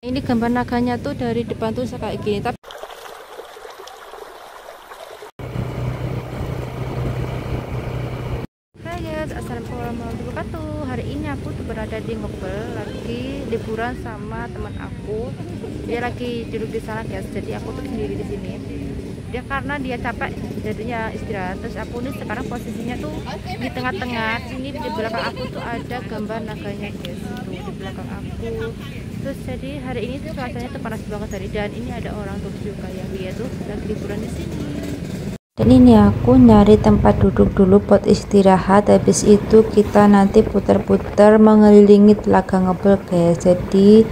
Ini gambar naganya tuh dari depan tuh kayak gini. Tapi hai guys, assalamualaikum warahmatullahi wabarakatuh. Hari ini aku tuh berada di Ngobel, lagi liburan sama teman aku. Dia lagi duduk di sana guys. Jadi aku tuh sendiri di sini. Dia karena dia capek, jadinya istirahat. Terus aku nih sekarang posisinya tuh di tengah-tengah. Sini di belakang aku tuh ada gambar naganya guys. Tuh di belakang aku. Terus jadi hari ini tuh rasanya tuh panas banget hari, dan ini ada orang tuh juga yang dia tuh lagi liburan di sini. Dan ini aku nyari tempat duduk dulu buat istirahat. Habis itu kita nanti putar-putar mengelilingi Telaga Ngobel guys. Jadi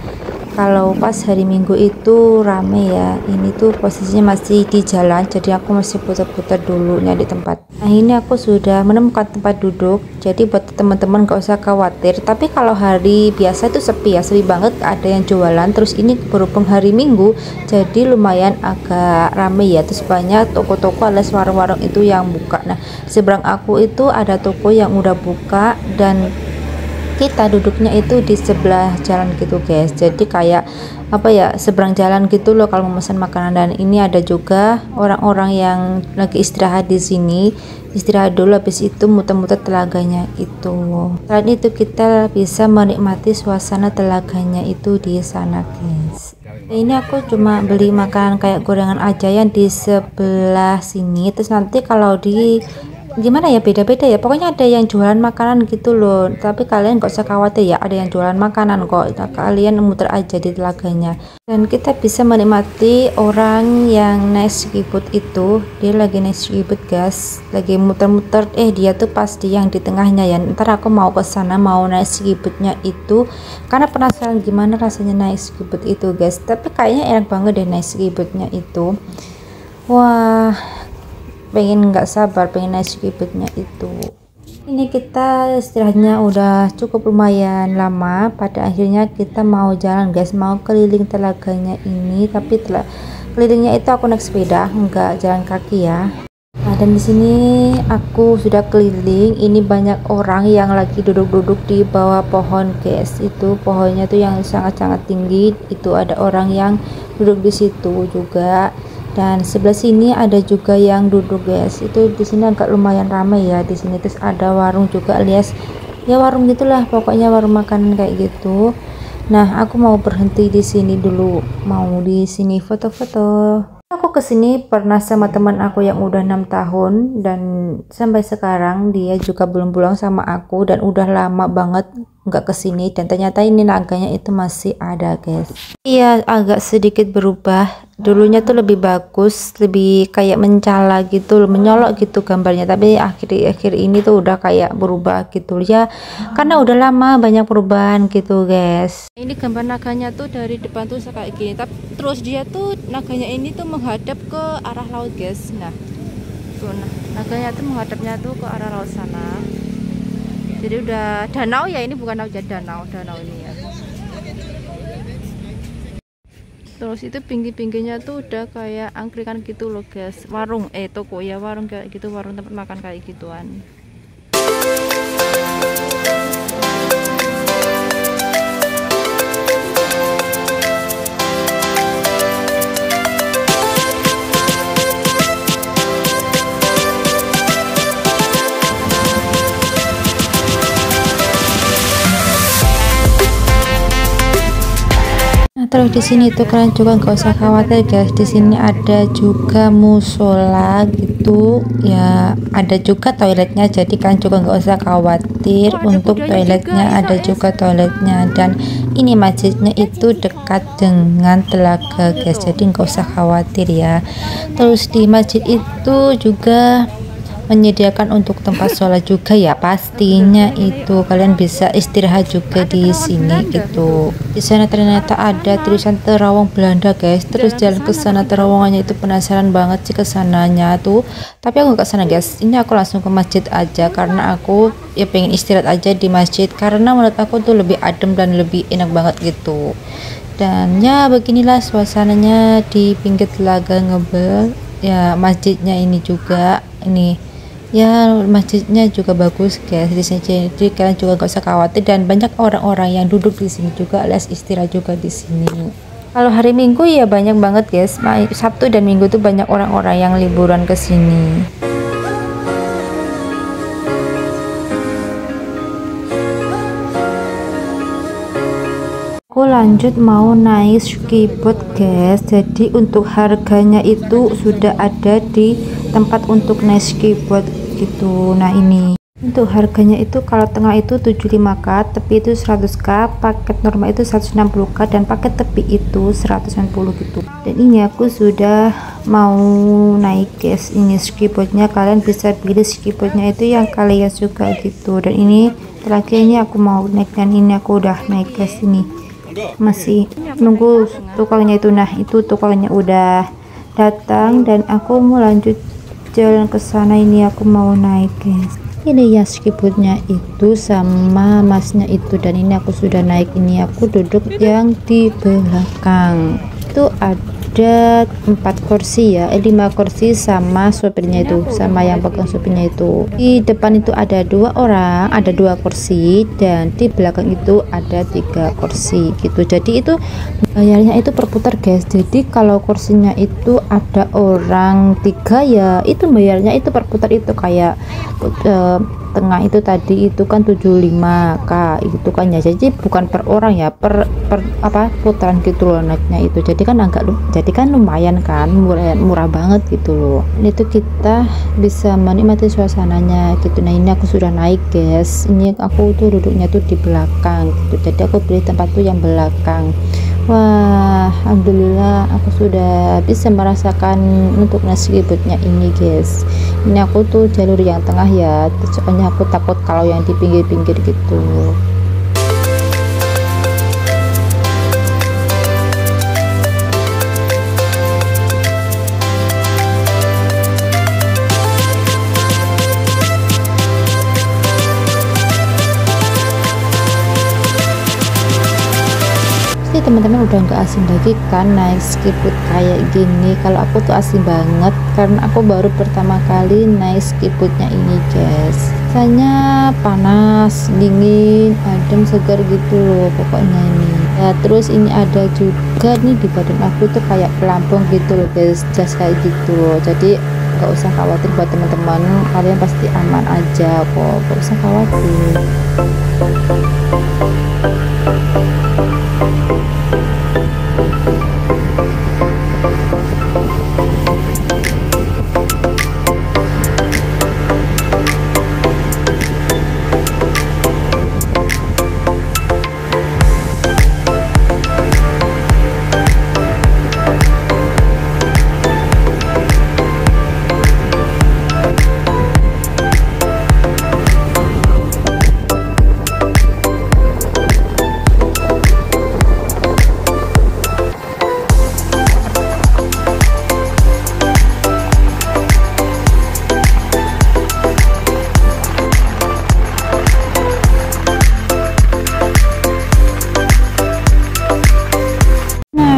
kalau pas hari Minggu itu rame ya. Ini tuh posisinya masih di jalan, jadi aku masih putar-putar dulu nyari tempat. Nah ini aku sudah menemukan tempat duduk. Jadi buat teman-teman gak usah khawatir. Tapi kalau hari biasa itu sepi ya, sepi banget, ada yang jualan. Terus ini berhubung hari Minggu, jadi lumayan agak rame ya. Terus banyak toko-toko alias warung-warung itu yang buka. Nah seberang aku itu ada toko yang udah buka, dan kita duduknya itu di sebelah jalan gitu guys. Jadi kayak apa ya, seberang jalan gitu loh kalau mau pesan makanan. Dan ini ada juga orang-orang yang lagi istirahat di sini, istirahat dulu, habis itu muter-muter telaganya itu. Selain itu kita bisa menikmati suasana telaganya itu di sana guys. Ini aku cuma beli makanan kayak gorengan aja yang di sebelah sini. Terus nanti kalau di gimana ya, beda-beda ya, pokoknya ada yang jualan makanan gitu loh. Tapi kalian gak usah khawatir ya, ada yang jualan makanan kok. Nah, kalian muter aja di telaganya, dan kita bisa menikmati orang yang naik skibut itu. Dia lagi naik skibut guys, lagi muter-muter. Dia tuh pasti yang di tengahnya ya. Ntar aku mau ke sana, mau naik skibutnya itu karena penasaran gimana rasanya naik skibut itu guys. Tapi kayaknya enak banget deh naik skibutnya itu. Wah, pengen nggak sabar pengen naik skibutnya itu. Ini kita istirahatnya udah cukup lumayan lama. Pada akhirnya kita mau jalan guys, mau keliling telaganya ini. Tapi kelilingnya itu aku naik sepeda, nggak jalan kaki ya. Nah, dan di sini aku sudah keliling. Ini banyak orang yang lagi duduk-duduk di bawah pohon guys. Itu pohonnya tuh yang sangat-sangat tinggi. Itu ada orang yang duduk di situ juga. Dan sebelah sini ada juga yang duduk guys. Itu di sini agak lumayan ramai ya di sini. Terus ada warung juga alias ya warung gitulah, pokoknya warung makanan kayak gitu. Nah aku mau berhenti di sini dulu, mau di sini foto-foto. Aku kesini pernah sama teman aku yang udah 6 tahun, dan sampai sekarang dia juga belum pulang sama aku, dan udah lama banget nggak kesini. Dan ternyata ini naganya itu masih ada guys. Iya, agak sedikit berubah. Dulunya tuh lebih bagus, lebih kayak mencala gitu, menyolok gitu gambarnya. Tapi akhir-akhir ini tuh udah kayak berubah gitu ya, karena udah lama banyak perubahan gitu guys. Ini gambar naganya tuh dari depan tuh kayak gini. Tapi terus dia tuh naganya ini tuh menghadap ke arah laut guys. Nah tuh, naganya tuh menghadapnya tuh ke arah laut sana. Jadi udah danau ya, ini bukan laut ya, danau ini ya. Terus itu pinggir-pinggirnya tuh udah kayak angkringan gitu loh guys, warung toko ya, warung kayak gitu, warung tempat makan kayak gituan. Terus di sini tuh kalian juga nggak usah khawatir guys, di sini ada juga musola gitu ya, ada juga toiletnya. Jadi kalian juga nggak usah khawatir untuk toiletnya, ada juga toiletnya. Dan ini masjidnya itu dekat dengan telaga guys, jadi nggak usah khawatir ya. Terus di masjid itu juga menyediakan untuk tempat sholat juga ya, pastinya itu kalian bisa istirahat juga di sini gitu. Di sana ternyata ada tulisan Terawang Belanda guys. Terus jalan ke sana terowongannya itu penasaran banget sih kesananya tuh, tapi aku nggak sana guys. Ini aku langsung ke masjid aja karena aku ya pengen istirahat aja di masjid, karena menurut aku tuh lebih adem dan lebih enak banget gitu. Dan ya beginilah suasananya di pinggir Telaga Ngobel ya. Masjidnya ini juga, ini Ya, masjidnya juga bagus guys di sini, jadi kalian juga gak usah khawatir, dan banyak orang-orang yang duduk di sini juga alias istirahat juga di sini. Kalau hari Minggu ya banyak banget guys, Sabtu dan Minggu tuh banyak orang-orang yang liburan ke sini. Aku lanjut mau naik skiboard guys, jadi untuk harganya itu sudah ada di tempat untuk naik skiboard gitu. Nah ini untuk harganya itu kalau tengah itu 75k, tepi itu 100k, paket normal itu 160k, dan paket tepi itu 190 gitu. Dan ini aku sudah mau naik guys, ini skiboardnya, kalian bisa pilih skiboardnya itu yang kalian suka gitu. Dan ini terakhir ini aku mau naik, dan ini aku udah naik guys, ini masih nunggu tukangnya itu. Nah itu tukangnya udah datang dan aku mau lanjut jalan ke sana. Ini aku mau naik guys, ini ya skiboardnya itu sama masnya itu, dan ini aku sudah naik. Ini aku duduk yang di belakang itu ada 4 kursi ya, 5 kursi sama sopirnya itu, sama yang pegang sopirnya itu. Di depan itu ada 2 orang, ada 2 kursi, dan di belakang itu ada 3 kursi gitu. Jadi itu bayarnya itu perputar guys, jadi kalau kursinya itu ada orang 3 ya itu bayarnya itu perputar, itu kayak tengah itu tadi itu kan 75k itu kan ya, jadi bukan per orang ya, per apa putaran gitu loh naiknya itu. Jadi kan lumayan kan, murah banget gitu loh. Itu kita bisa menikmati suasananya gitu. Nah ini aku sudah naik guys, ini aku tuh duduknya tuh di belakang gitu, jadi aku pilih tempat tuh yang belakang. Wah, alhamdulillah aku sudah bisa merasakan untuk naik skiboardnya ini guys. Ini aku tuh jalur yang tengah ya, soalnya aku takut kalau yang di pinggir-pinggir gitu. Teman-teman udah nggak asing lagi kan naik skiboard kayak gini. Kalau aku tuh asing banget karena aku baru pertama kali naik skiboardnya ini guys. Rasanya panas, dingin, adem, segar gitu loh pokoknya ini ya. Terus ini ada juga nih di badan aku tuh kayak pelampung gitu loh guys, jas kayak gitu loh. Jadi nggak usah khawatir buat teman-teman, kalian pasti aman aja kok, nggak usah khawatir.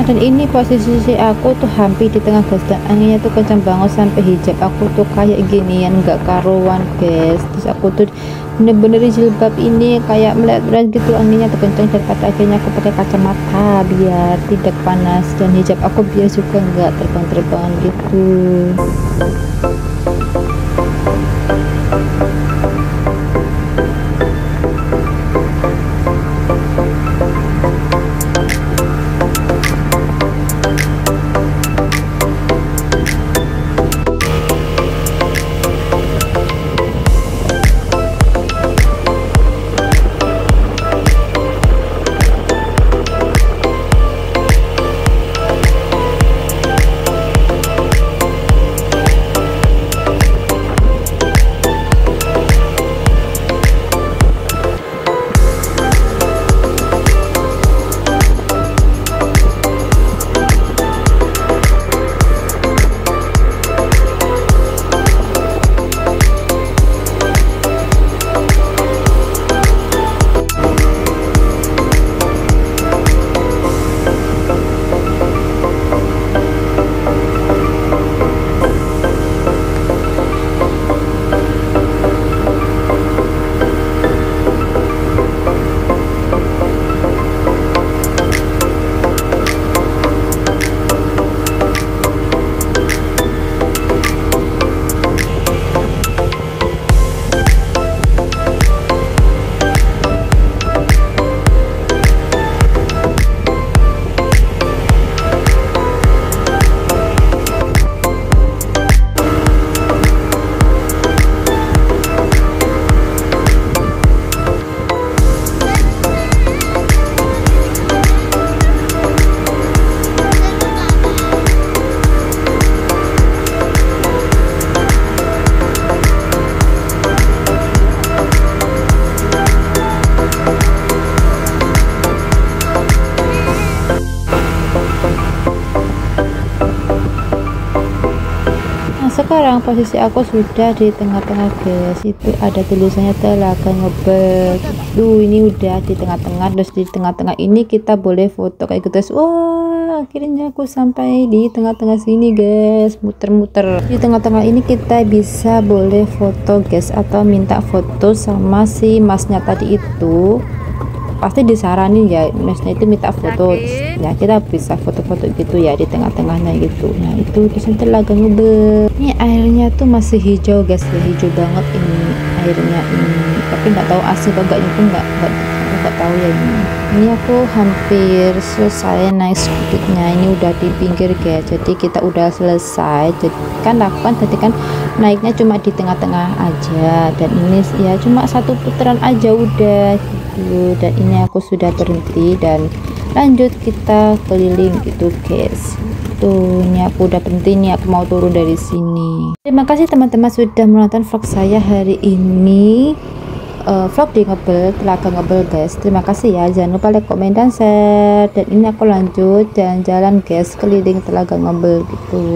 Dan ini posisi aku tuh hampir di tengah gas, dan anginnya tuh kencang banget sampai hijab aku tuh kayak ginian nggak karuan guys. Terus aku tuh bener-bener jilbab ini kayak melihat gitu, anginnya tuh kencang, dan pada akhirnya aku pakai kacamata biar tidak panas, dan hijab aku biar juga nggak terbang-terbang gitu. sekarang posisi aku sudah di tengah-tengah guys, itu ada tulisannya Telaga Ngebel tuh, ini udah di tengah-tengah. Terus di tengah-tengah ini kita boleh foto kayak gitu guys. Wah, akhirnya aku sampai di tengah-tengah sini guys, muter-muter. Di tengah-tengah ini kita bisa boleh foto guys, atau minta foto sama si masnya tadi itu. Pasti disaranin ya masnya itu minta foto ya, kita bisa foto-foto gitu ya di tengah-tengahnya gitu. Nah itu di sini Telaga Ngebel, ini airnya tuh masih hijau guys ya, hijau banget ini airnya ini, tapi nggak tahu asli atau enggaknya pun nggak tahu ya. Ini aku hampir selesai naik skupitnya, ini udah di pinggir guys, jadi kita udah selesai. Jadi kan tadi kan naiknya cuma di tengah-tengah aja, dan ini ya cuma satu putaran aja udah gitu. Dan ini aku sudah berhenti dan lanjut kita keliling gitu guys. Tuh, ini aku udah berhenti nih, aku mau turun dari sini. Terima kasih teman-teman sudah menonton vlog saya hari ini, vlog di Ngebel, Telaga Ngebel guys. Terima kasih ya, jangan lupa like, komen, dan share. Dan ini aku lanjut jalan-jalan guys keliling Telaga Ngebel gitu.